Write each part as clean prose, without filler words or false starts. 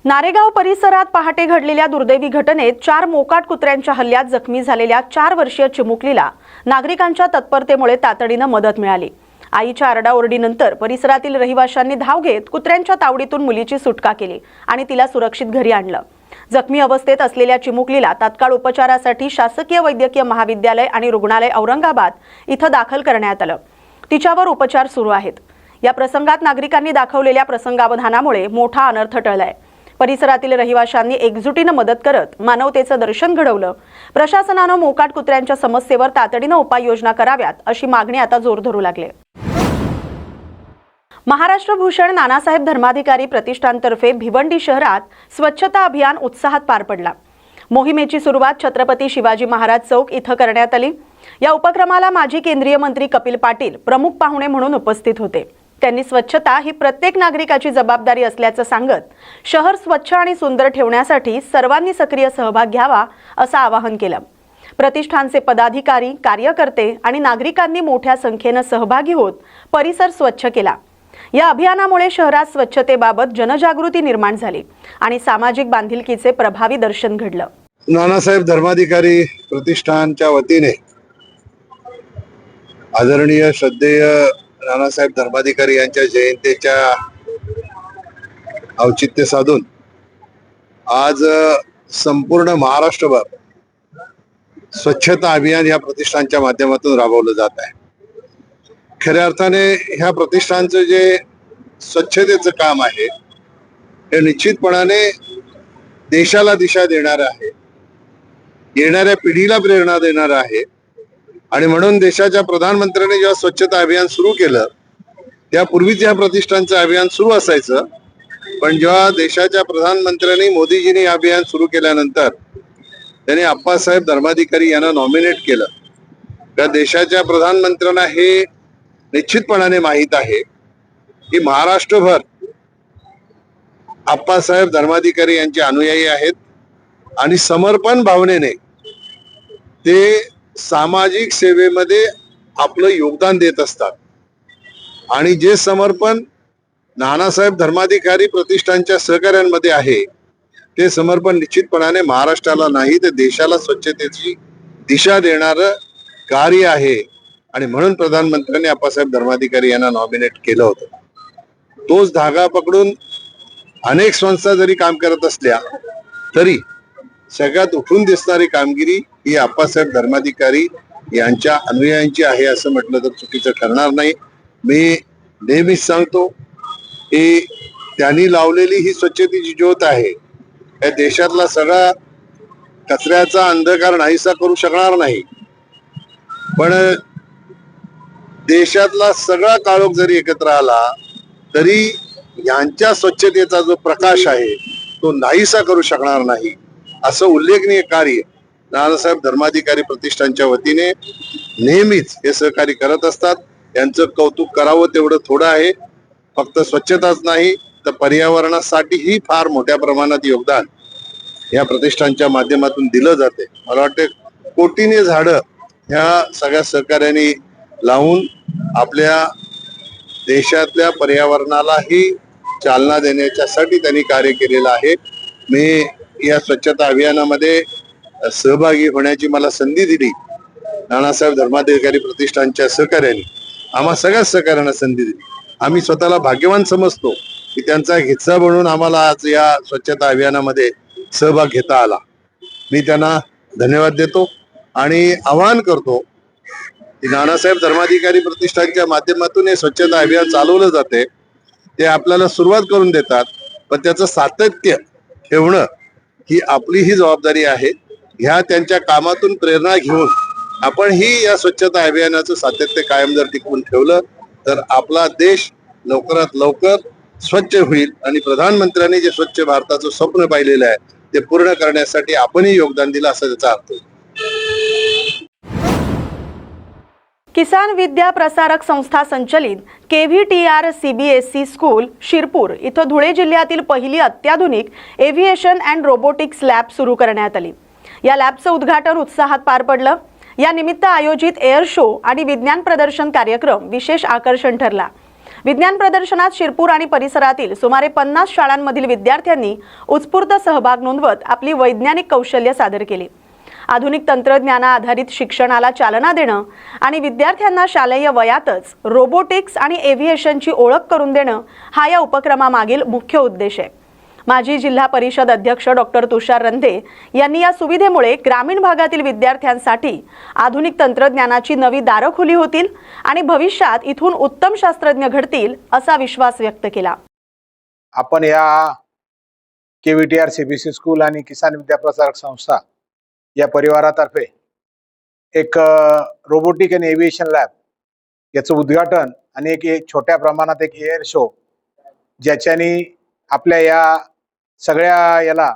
नारेगाव परिसरात पहाटे घडलेल्या दुर्दैवी घटनेत 4 मोकाट कुत्र्यांच्या हल्ल्यात जखमी झालेल्या 4 वर्षीय चिमुकलीला नागरिकांच्या तत्परतेमुळे तातडीने मदत मिळाली। आईच्या आरडाओरडीनंतर परिसरातील रहिवाशांनी धाव घेत कुत्र्यांच्या तावडीतून मुलीची सुटका केली आणि तिला सुरक्षित घरी आणलं। जखमी अवस्थेत असलेल्या चिमुकलीला तात्काळ उपचारासाठी शासकीय वैद्यकीय महाविद्यालय आणि रुग्णालय औरंगाबाद इथं दाखल करण्यात आलं। तिच्यावर उपचार सुरू आहेत। या प्रसंगात नागरिकांनी दाखवलेल्या प्रसंगावधानामुळे मोठा अनर्थ टळलाय। परिसरातील रहिवाशांनी एकजुटीने मदत करत मानवतेचं दर्शन घडवलं। प्रशासनाने मोकाट कुत्र्यांच्या समस्येवर तातडीने उपाययोजना कराव्यात अशी मागणी आता जोर धरू लागली। महाराष्ट्र भूषण नानासाहेब धर्माधिकारी प्रतिष्ठानतर्फे भिवंडी शहरात स्वच्छता अभियान उत्साहात पार पडला। मोहिमेची सुरुवात छत्रपती शिवाजी महाराज चौक इथं करण्यात आली। या उपक्रमाला माजी केंद्रीय मंत्री कपिल पाटील प्रमुख पाहुणे म्हणून उपस्थित होते। त्यांनी स्वच्छता ही प्रत्येक नागरिकाची जबाबदारी असल्याचं सांगत शहर स्वच्छ आणि सुंदर ठेवण्यासाठी सर्वांनी सक्रिय सहभाग घ्यावा असं आवाहन केलं। प्रतिष्ठानचे पदाधिकारी, कार्यकर्ते आणि नागरिकांनी मोठ्या संख्येने सहभागी होत परिसर स्वच्छ केला। या अभियानामुळे शहरात स्वच्छतेबाबत जनजागृती निर्माण झाली आणि सामाजिक बांधिलकीचे प्रभावी दर्शन घडलं। नानासाहेब धर्माधिकारी प्रतिष्ठानच्या वतीने आदरणीय श्रद्धेय नानासाहेब धर्माधिकारी यांच्या जयंतीच्या औचित्य साधून आज संपूर्ण महाराष्ट्रभर स्वच्छता अभियान या प्रतिष्ठानच्या माध्यमातून राबवलं जात आहे। खऱ्या अर्थाने ह्या प्रतिष्ठानचं जे स्वच्छतेचं काम आहे हे निश्चितपणाने देशाला दिशा देणार आहे, येणाऱ्या पिढीला प्रेरणा देणार आहे। आणि म्हणून देशाच्या प्रधानमंत्र्यांनी जेव्हा स्वच्छता अभियान सुरू केलं त्यापूर्वीच या प्रतिष्ठानचं अभियान सुरू असायचं, पण जेव्हा देशाच्या प्रधानमंत्र्यांनी मोदीजींनी अभियान सुरू केल्यानंतर त्यांनी आप्पासाहेब धर्माधिकारी यांना नॉमिनेट केलं। त्या देशाच्या प्रधानमंत्र्यांना हे निश्चितपणाने माहीत आहे की महाराष्ट्रभर आप्पासाहेब धर्माधिकारी यांचे अनुयायी आहेत आणि समर्पण भावनेने ते सामाजिक सेवेमध्ये आपलं योगदान देत असतात। आणि जे समर्पण नानासाहेब धर्माधिकारी प्रतिष्ठानच्या सहकार्यांमध्ये आहे ते समर्पण निश्चितपणाने महाराष्ट्राला नाही तर देशाला स्वच्छतेची दिशा देणारं कार्य आहे। आणि म्हणून प्रधानमंत्र्यांनी आप्पासाहेब धर्माधिकारी यांना नॉमिनेट केलं होतं। तोच धागा पकडून अनेक संस्था जरी काम करत असल्या तरी सगळ्यात उठून दिसणारी कामगिरी ही आप्पासाहेब धर्माधिकारी यांच्या अनुयायांची आहे असं म्हटलं तर चुकीचं ठरणार नाही। मी नेहमीच सांगतो की त्यांनी लावलेली ही स्वच्छतेची ज्योत आहे या देशातला सगळा कचऱ्याचा अंधकार नाहीसा करू शकणार नाही, पण देशातला सगळा काळोख जरी एकत्र आला तरी यांच्या स्वच्छतेचा जो प्रकाश आहे तो नाहीसा करू शकणार नाही। असं उल्लेखनीय कार्य नानासाहेब धर्माधिकारी प्रतिष्ठानच्या वतीने नेहमीच हे सहकार्य करत असतात। यांचं कौतुक करावं तेवढं थोडं आहे। फक्त स्वच्छताच नाही तर पर्यावरणासाठीही फार मोठ्या प्रमाणात योगदान या प्रतिष्ठानच्या माध्यमातून दिलं जाते। मला वाटतं कोटीने झाडं ह्या सगळ्या सहकार्याने लावून आपल्या देशातल्या पर्यावरणालाही चालना देण्याच्यासाठी त्यांनी कार्य केलेलं आहे। मी या स्वच्छता अभियानामध्ये सहभागी होण्याची मला संधी दिली नानासाहेब धर्माधिकारी प्रतिष्ठानच्या सहकार्याने, आम्हा सगळ्या सहकार्यांना संधी दिली। आम्ही स्वतःला भाग्यवान समजतो की त्यांचा हिस्सा बनून आम्हाला आज या स्वच्छता अभियानामध्ये सहभाग घेता आला। मी त्यांना धन्यवाद देतो आणि आवाहन करतो की नानासाहेब धर्माधिकारी प्रतिष्ठानच्या माध्यमातून हे स्वच्छता अभियान चालवलं जाते। ते आपल्याला सुरुवात करून देतात, पण त्याचं सातत्य ठेवणं ही आपली ही जबाबदारी आहे। ह्या त्यांच्या कामातून प्रेरणा घेऊन आपण ही या स्वच्छता अभियानाचं सातत्य कायम जर टिकवून ठेवलं तर आपला देश लवकरात लवकर स्वच्छ होईल आणि प्रधानमंत्र्यांनी जे स्वच्छ भारताचं स्वप्न पाहिलेलं आहे ते पूर्ण करण्यासाठी आपणही योगदान दिलं असं त्याचा अर्थ। किसान विद्या प्रसारक संस्था संचलित KVTR CBSE स्कूल शिरपूर इथं धुळे जिल्ह्यातील पहिली अत्याधुनिक एव्हिएशन अँड रोबोटिक्स लॅब सुरू करण्यात आली। या लॅबचं उद्घाटन उत्साहात पार पडलं। या निमित्त आयोजित एअर शो आणि विज्ञान प्रदर्शन कार्यक्रम विशेष आकर्षण ठरला। विज्ञान प्रदर्शनात शिरपूर आणि परिसरातील सुमारे 50 शाळांमधील विद्यार्थ्यांनी उत्स्फूर्त सहभाग नोंदवत आपली वैज्ञानिक कौशल्य सादर केली। आधुनिक तंत्रज्ञानाधारित शिक्षणाला चालना देणं आणि विद्यार्थ्यांना शालेय वयातच रोबोटिक्स आणि एव्हिएशनची ओळख करून देणं हा या उपक्रमामागील मुख्य उद्देश आहे। माजी जिल्हा परिषद अध्यक्ष डॉक्टर तुषार रंधे यांनी या सुविधेमुळे ग्रामीण भागातील विद्यार्थ्यांसाठी आधुनिक तंत्रज्ञानाची नवी दारं खुली होतील आणि भविष्यात इथून उत्तम शास्त्रज्ञ घडतील असा विश्वास व्यक्त केला। आपण या KVTR CBSE स्कूल आणि किसान विद्याप्रसारक संस्था या परिवारातर्फे एक रोबोटिक आणि एव्हिएशन लॅब याचं उद्घाटन आणि एक छोट्या प्रमाणात एक एअर शो ज्याच्याने आपल्या या सगळ्या याला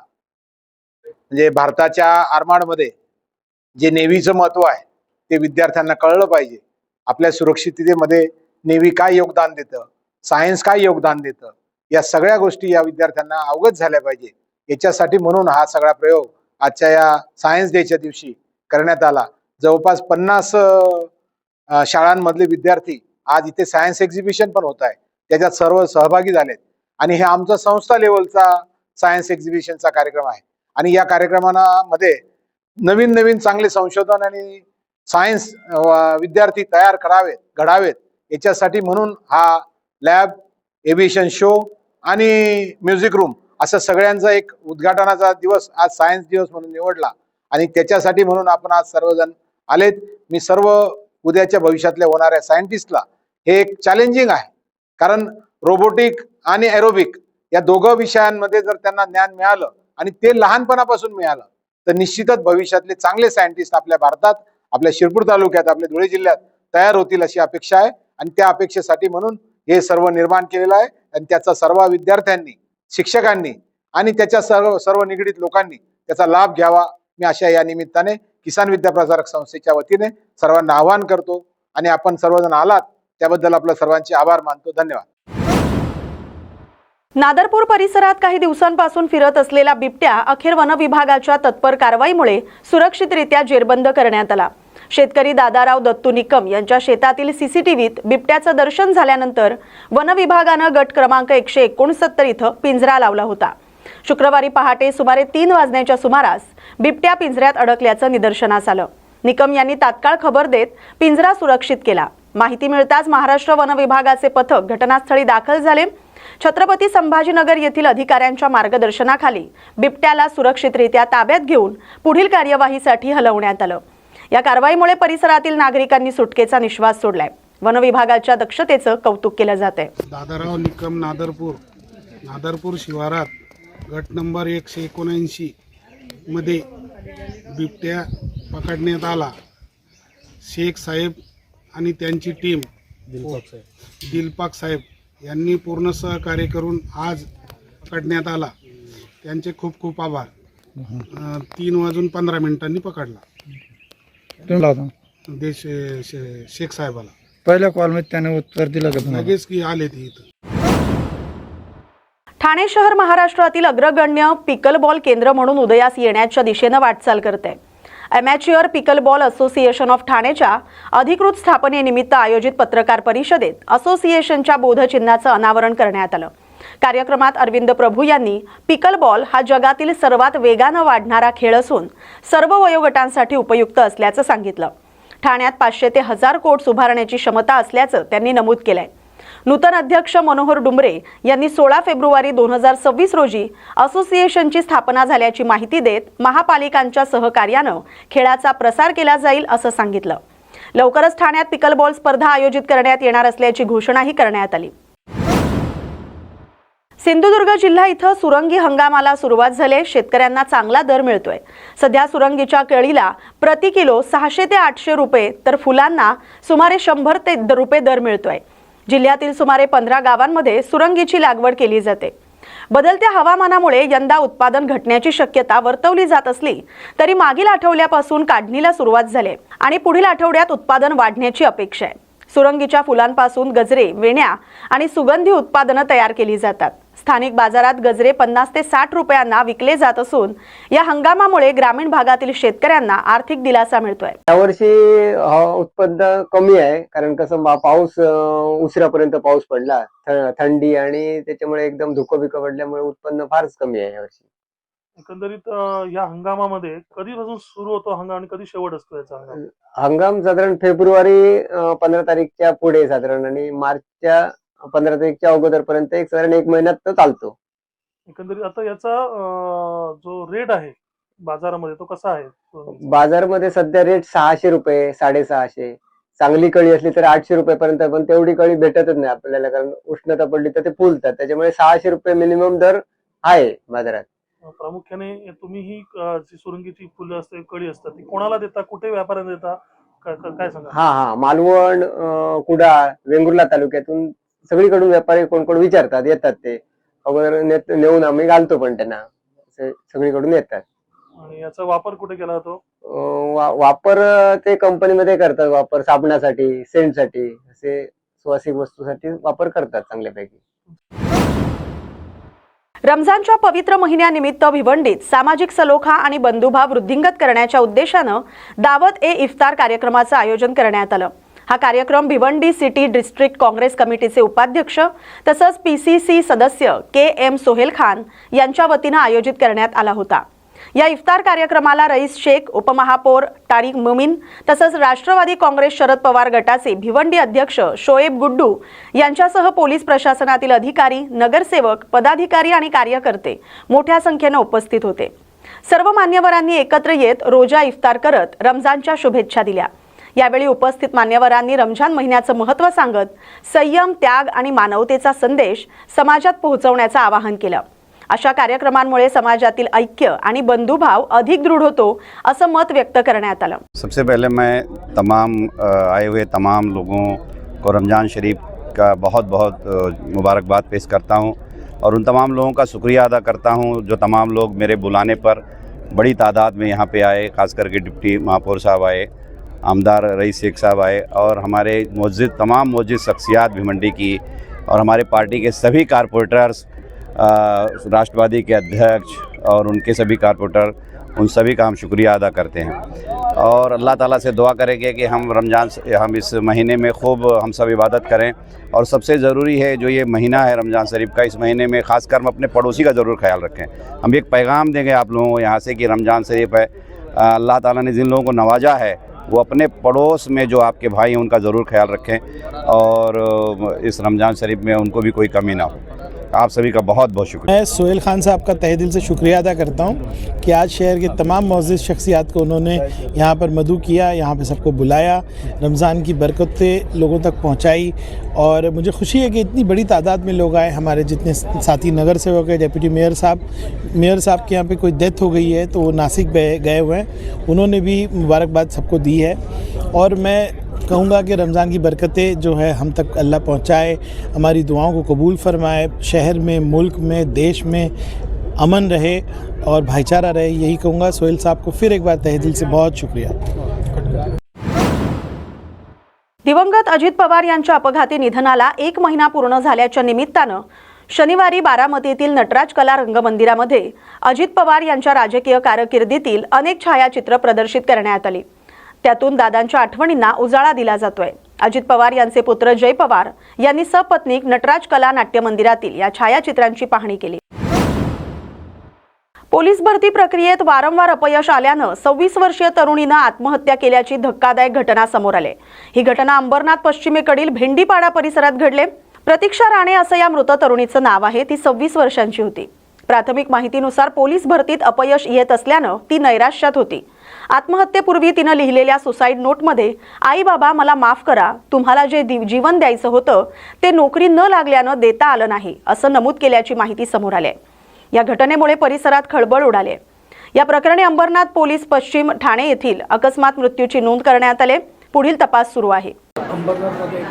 म्हणजे भारताच्या आरमाडमध्ये जे नेव्हीचं महत्व आहे ते विद्यार्थ्यांना कळलं पाहिजे। आपल्या सुरक्षिततेमध्ये नेव्ही काय योगदान देतं, सायन्स काय योगदान देतं, या सगळ्या गोष्टी या विद्यार्थ्यांना अवगत झाल्या पाहिजे। याच्यासाठी म्हणून हा सगळा प्रयोग आजच्या या सायन्स डेच्या दिवशी करण्यात आला। जवळपास 50 शाळांमधले विद्यार्थी आज इथे सायन्स एक्झिबिशन पण होत आहे, त्याच्यात सर्व सहभागी झालेत आणि हे आमचा संस्था लेवलचा सायन्स एक्झिबिशनचा कार्यक्रम आहे आणि या कार्यक्रमामध्ये नवीन नवीन चांगले संशोधन आणि सायन्स विद्यार्थी तयार घडावेत याच्यासाठी म्हणून हा लॅब, एव्हिएशन शो आणि म्युझिक रूम असं सगळ्यांचा एक उद्घाटनाचा दिवस आज सायन्स दिवस म्हणून निवडला आणि त्याच्यासाठी म्हणून आपण आज सर्वजण आलेत। मी सर्व उद्याच्या भविष्यातल्या होणाऱ्या सायंटिस्टला हे एक चॅलेंजिंग आहे, कारण रोबोटिक आणि एरोबिक या दोघं विषयांमध्ये जर त्यांना ज्ञान मिळालं आणि ते लहानपणापासून मिळालं तर निश्चितच भविष्यातले चांगले सायंटिस्ट आपल्या भारतात, आपल्या शिरपूर तालुक्यात, आपल्या धुळे जिल्ह्यात तयार होतील अशी अपेक्षा आहे आणि त्या अपेक्षेसाठी म्हणून हे सर्व निर्माण केलेलं आहे आणि त्याचा सर्व विद्यार्थ्यांनी, शिक्षकांनी आणि त्याच्या सर्व निगडीत लोकांनी त्याचा लाभ घ्यावा मी अशा या निमित्ताने किसान विद्याप्रसारक संस्थेच्या वतीने सर्वांना आवाहन करतो आणि आपण सर्वजण आलात त्याबद्दल आपल्या सर्वांचे आभार मानतो। धन्यवाद। नादरपूर परिसरात काही दिवसांपासून फिरत असलेला बिबट्या अखेर वन विभागाच्या तत्पर कारवाईमुळे सुरक्षितरित्या जेरबंद करण्यात आला। शेतकरी दादाराव दत्तू निकम यांच्या शेतातील सीसीटीव्हीत बिबट्याचं दर्शन झाल्यानंतर वन विभागानं गट क्रमांक 169 इथं पिंजरा लावला होता। शुक्रवारी पहाटे सुमारे 3 वाजण्याच्या सुमारास बिबट्या पिंजऱ्यात अडकल्याचं निदर्शनास आलं। निकम यांनी तात्काळ खबर देत पिंजरा सुरक्षित केला। माहिती मिळताच महाराष्ट्र वन विभागाचे पथक घटनास्थळी दाखल झाले। छत्रपती संभाजीनगर येथील अधिकाऱ्यांच्या मार्गदर्शनाखाली बिबट्याला सुरक्षितरित्या ताब्यात घेऊन पुढील कार्यवाहीसाठी हलवण्यात आलं। या कारवाईमुळे परिसरातील नागरिकांनी सुटकेचा निश्वास सोडलाय। वन विभागाच्या दक्षतेचं कौतुक केलं जात आहे। दादाराव निकम नादरपूर शिवारात गट नंबर 179 मध्ये बिबट्या पकडण्यात आला। शेख साहेब आणि त्यांची टीम दिलपाक साहेब यांनी पूर्ण सहकार्य करून आज पकडण्यात आला। त्यांचे खूप खूप आभार। 3:15 पकडला शेख साहेबाला। पहिल्या कॉलमध्ये त्याने उत्तर दिलं का? लगेच की आले ते इथं। ठाणे शहर महाराष्ट्रातील अग्रगण्य पिकलबॉल केंद्र म्हणून उदयास येण्याच्या दिशेनं वाटचाल करते। अमॅच्युअर पिकलबॉल असोसिएशन ऑफ ठाणेच्या अधिकृत स्थापनेनिमित्त आयोजित पत्रकार परिषदेत असोसिएशनच्या बोधचिन्हाचं अनावरण करण्यात आलं। कार्यक्रमात अरविंद प्रभू यांनी पिकलबॉल हा जगातील सर्वात वेगानं वाढणारा खेळ असून सर्व वयोगटांसाठी उपयुक्त असल्याचं सांगितलं। ठाण्यात 500 ते 1000 कोर्ट्स उभारण्याची क्षमता असल्याचं त्यांनी नमूद केलंय। नूतन अध्यक्ष मनोहर डुंबरे यांनी 16 फेब्रुवारी 2026 रोजी असोसिएशनची स्थापना झाल्याची माहिती देत महापालिकांच्या सहकार्यानं खेळाचा प्रसार केला जाईल असं सांगितलं। लवकरच ठाण्यात पिकलबॉल स्पर्धा आयोजित करण्यात येणार असल्याची घोषणाही करण्यात आली। सिंधुदुर्ग जिल्हा इथं सुरंगी हंगामाला सुरुवात झाली। शेतकऱ्यांना चांगला दर मिळतोय। सध्या सुरंगीच्या केळीला प्रति किलो 600 ते 800 रुपये तर फुलांना सुमारे 100 रुपये दर मिळतोय। जिल्ह्यातील सुमारे 15 गावांमध्ये सुरंगीची लागवड केली जाते। बदलत्या हवामानामुळे यंदा उत्पादन घटण्याची शक्यता वर्तवली जात असली तरी मागील आठवड्यापासून काढणीला सुरुवात झाली आणि पुढील आठवड्यात उत्पादन वाढण्याची अपेक्षा आहे। सुरंगीच्या फुलांपासून गजरे, वेण्या आणि सुगंधी उत्पादनं तयार केली जातात। स्थानिक बाजारात गजरे 50 ते 60 रुपयांना विकले जात असून या हंगामामुळे ग्रामीण भागातील शेतकऱ्यांना आर्थिक दिलासा मिळतोय। यावर्षी उत्पन्न कमी आहे, कारण कसं पाऊस उशिरापर्यंत पाऊस पडला, थंडी आणि त्याच्यामुळे एकदम धुकं बिकं पडल्यामुळे उत्पन्न फारच कमी आहे यावर्षी। एकंदरीत या हंगामामध्ये कधीपासून सुरू होतो हंगाम आणि कधी शेवट असतो याचा हंगाम? हंगाम साधारण फेब्रुवारी 15 तारीखच्या पुढे साधारण आणि मार्चच्या 15 तारीखच्या अगोदरपर्यंत साधारण 1 महिन्यात तो चालतो। एकंदरीत आता याचा जो रेट आहे बाजारामध्ये तो कसा आहे? बाजारमध्ये सध्या रेट 600 रुपये, 650, चांगली कळी असली तर 800 रुपयापर्यंत, पण तेवढी कळी भेटतच नाही आपल्याला, कारण उष्णता पडली तर ते फुलतात, त्याच्यामुळे 600 रुपये मिनिमम दर आहे बाजारात। प्रामुख्याने तुम्ही ही जी सुरंगीची फुलं असते, कळी असतात, ती कोणाला देता, कुठे व्यापाऱ्यांना देता, काय सांगा? हा, मालवण, कुडाळ, वेंगुर्ला तालुक्यातून सगळीकडून व्यापारी कोण कोण विचारतात, येतात, ते अगोदर नेऊन आम्ही घालतो, पण त्यांना सगळीकडून येतात। आणि याचा वापर कुठे केला जातो? वापर ते कंपनीमध्ये करतात, वापर साबणासाठी, सेंटसाठी, असे सुवासिक वस्तूसाठी वापर करतात चांगल्यापैकी। रमजानच्या पवित्र महिन्यानिमित्त भिवंडीत सामाजिक सलोखा आणि बंधुभाव वृद्धिंगत करण्याच्या उद्देशानं दावत ए इफ्तार कार्यक्रमाचं आयोजन करण्यात आलं। हा कार्यक्रम भिवंडी सिटी डिस्ट्रिक्ट काँग्रेस कमिटीचे उपाध्यक्ष तसंच PCC सदस्य KM सोहेल खान यांच्या वतीनं आयोजित करण्यात आला होता। या इफ्तार कार्यक्रमाला रईस शेख, उपमहापौर तारिक मुमीन तसंच राष्ट्रवादी काँग्रेस शरद पवार गटाचे भिवंडी अध्यक्ष शोएब गुड्डू यांच्यासह पोलीस प्रशासनातील अधिकारी, नगरसेवक, पदाधिकारी आणि कार्यकर्ते मोठ्या संख्येने उपस्थित होते। सर्व मान्यवरांनी एकत्र येत रोजा इफ्तार करत रमजानच्या शुभेच्छा दिल्या। यावेळी उपस्थित मान्यवरांनी रमजान महिन्याचं महत्त्व सांगत संयम, त्याग आणि मानवतेचा संदेश समाजात पोहोचवण्याचं आवाहन केलं। अशा कार्यक्रमांमुळे समाजातील ऐक्य आणि बंधुभाव अधिक दृढ होतो असं मत व्यक्त करण्यात आलं। सबसे पहले मैं तमाम आए हुए तमाम लोगों को रमज़ान शरीफ का बहुत बहुत मुबारकबाद पेश करता हूं और उन तमाम लोगों का शुक्रिया अदा करता हूं जो तमाम लोग मेरे बुलाने पर बड़ी तादाद में यहाँ पे आए। ख़ास करके डिप्टी महापौर साहब आए, आमदार रईस शेख साहब आए और हमारे तमाम मौजूद शख्सियात भिवंडी की और हमारे पार्टी के सभी कारपोरेटर्स, राष्ट्रवादी के अध्यक्ष और उनके सभी कारपोरेटर, उन सभी का हम शुक्रिया अदा करते हैं और अल्लाह ताला से दुआ करेंगे कि हम इस महीने में खूब हम सब इबादत करें। और सबसे ज़रूरी है जो ये महीना है रमज़ान शरीफ का, इस महीने में ख़ासकर हम अपने पड़ोसी का ज़रूर ख्याल रखें। हम एक पैगाम देंगे आप लोगों को यहाँ से कि रमज़ान शरीफ है, अल्लाह ताला ने जिन लोगों को नवाजा है वो अपने पड़ोस में जो आपके भाई हैं उनका ज़रूर ख्याल रखें और इस रमज़ान शरीफ में उनको भी कोई कमी ना हो। आप सभी का बहुत बहुत शुक्रिया। मैं सोहेल खान साहब का तहे दिल से शुक्रिया अदा करता हूं कि आज शहर के तमाम मौजूद शख्सियात को उन्होंने यहाँ पर मदु किया, यहाँ पर सबको बुलाया, रमज़ान की बरकतें लोगों तक पहुँचाई और मुझे खुशी है कि इतनी बड़ी तादाद में लोग आए। हमारे जितने साथी नगर सेवक है, डिप्टी मेयर साहब के यहाँ पे कोई डेथ हो गई है तो वो नासिक गए हुए हैं, उन्होंने भी मुबारकबाद सबको दी है। और मैं कहूँगा कि रमज़ान की बरकतें जो है हम तक अल्लाह पहुँचाए, हमारी दुआओं को कबूल फरमाए, शहर में, मुल्क में, देश में अमन रहे और भाईचारा रहे, यही कहूँगा। सोहेल साहब को फिर एक बार तहे दिल से बहुत शुक्रिया। दिवंगत अजित पवार यांच्या अपघाती निधनाला 1 महिना पूर्ण झाल्याच्या निमित्तानं शनिवारी बारामतीतील नटराज कला रंगमंदिरामध्ये अजित पवार यांच्या राजकीय कारकिर्दीतील अनेक छायाचित्र प्रदर्शित करण्यात आली। त्यातून दादांच्या आठवणींना उजाळा दिला जातोय। अजित पवार यांचे पुत्र जय पवार यांनी सपत्नीक नटराज कला नाट्य मंदिरातील या छायाचित्रांची पाहणी केली। पोलीस भरती प्रक्रियेत वारंवार अपयश आल्यानं 26 वर्षीय तरुणीनं आत्महत्या केल्याची धक्कादायक घटना समोर आली। ही घटना अंबरनाथ पश्चिमेकडील भेंडीपाडा परिसरात घडली। प्रतीक्षा राणे असं या मृत तरुणीचं नाव आहे। ती 26 वर्षांची होती। प्राथमिक माहितीनुसार पोलीस भरतीत अपयश येत असल्यानं ती नैराश्यात होती। आत्महत्येपूर्वी तिनं लिहिलेल्या सुसाईड नोटमध्ये आई बाबा मला माफ करा, तुम्हाला जे जीवन द्यायचं होतं ते नोकरी न लागल्यानं देता आलं नाही असं नमूद केल्याची माहिती समोर आली आहे। या घटनेमुळे परिसरात खळबळ उडाली आहे। या प्रकरणी अंबरनाथ पोलीस पश्चिम ठाणे येथील अकस्मात मृत्यूची नोंद करण्यात आली। पुढील तपास सुरू आहे। अंबरनाथमध्ये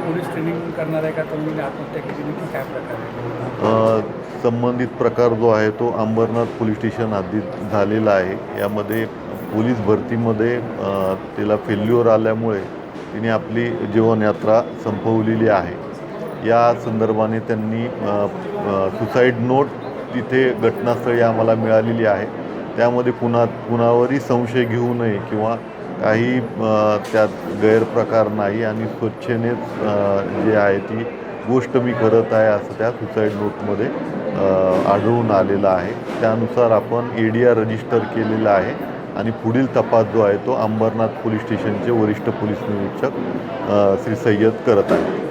पोलीस ट्रेनिंग करणाऱ्या एका तरुणीने आत्महत्या केली, काय प्रकार? संबंधित प्रकार जो आहे तो अंबरनाथ पोलीस स्टेशन हद्दीत झालेला आहे। यामध्ये पोलीस भरतीमध्ये तिला फेल्युअर आल्यामुळे तिने आपली जीवनयात्रा संपवलेली आहे या संदर्भाने त्यांनी सुसाईड नोट तिथे घटनास्थळी आम्हाला मिळालेली आहे. त्यामध्ये कुणावरही संशय घेऊ नये किंवा काही त्यात गैरप्रकार नाही आणि स्वच्छेनेच जे आहे ती गोष्ट मी करत आहे असं त्या सुसाईड नोटमध्ये आढळून आलेलं आहे. त्यानुसार आपण ADR रजिस्टर केलेला आहे आणि पुढील तपास जो आहे तो अंबरनाथ पोलीस स्टेशनचे वरिष्ठ पोलीस निरीक्षक श्री सय्यद करत आहे.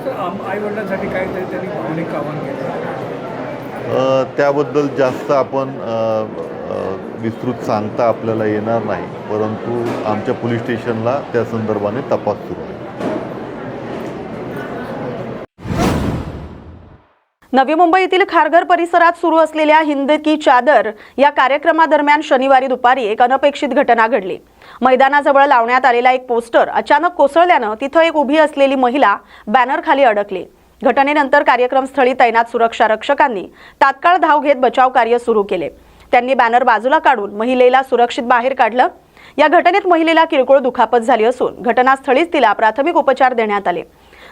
आई वडिलांसाठी काहीतरी त्यांनी भावनिक आव्हान केलं, त्याबद्दल जास्त आपण विस्तृत सांगता आपल्याला येणार नाही, परंतु आमच्या पोलीस स्टेशनला त्या संदर्भाने तपास सुरू आहे. नवी मुंबईतील खारघर परिसरात सुरू असलेल्या हिंद की चादर या कार्यक्रमादरम्यान शनिवारी दुपारी एक अनपेक्षित घटना घडली. मैदानाजवळ लावण्यात आलेला एक पोस्टर अचानक कोसळल्यानं तिथं एक उभी असलेली महिला बॅनर खाली अडकली. घटनेनंतर कार्यक्रमस्थळी तैनात सुरक्षा रक्षकांनी तात्काळ धाव घेत बचाव कार्य सुरू केले. त्यांनी बॅनर बाजूला काढून महिलेला सुरक्षित बाहेर काढलं. या घटनेत महिलेला किरकोळ दुखापत झाली असून घटनास्थळीच तिला प्राथमिक उपचार देण्यात आले.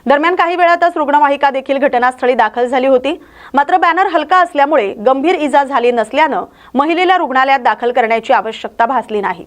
दरम्यान काही वेळातच रुग्णवाहिका देखील घटनास्थळी दाखल झाली होती. मात्र बॅनर हलका असल्यामुळे गंभीर इजा झाली नसल्यानं महिलेला रुग्णालयात दाखल करण्याची आवश्यकता भासली नाही.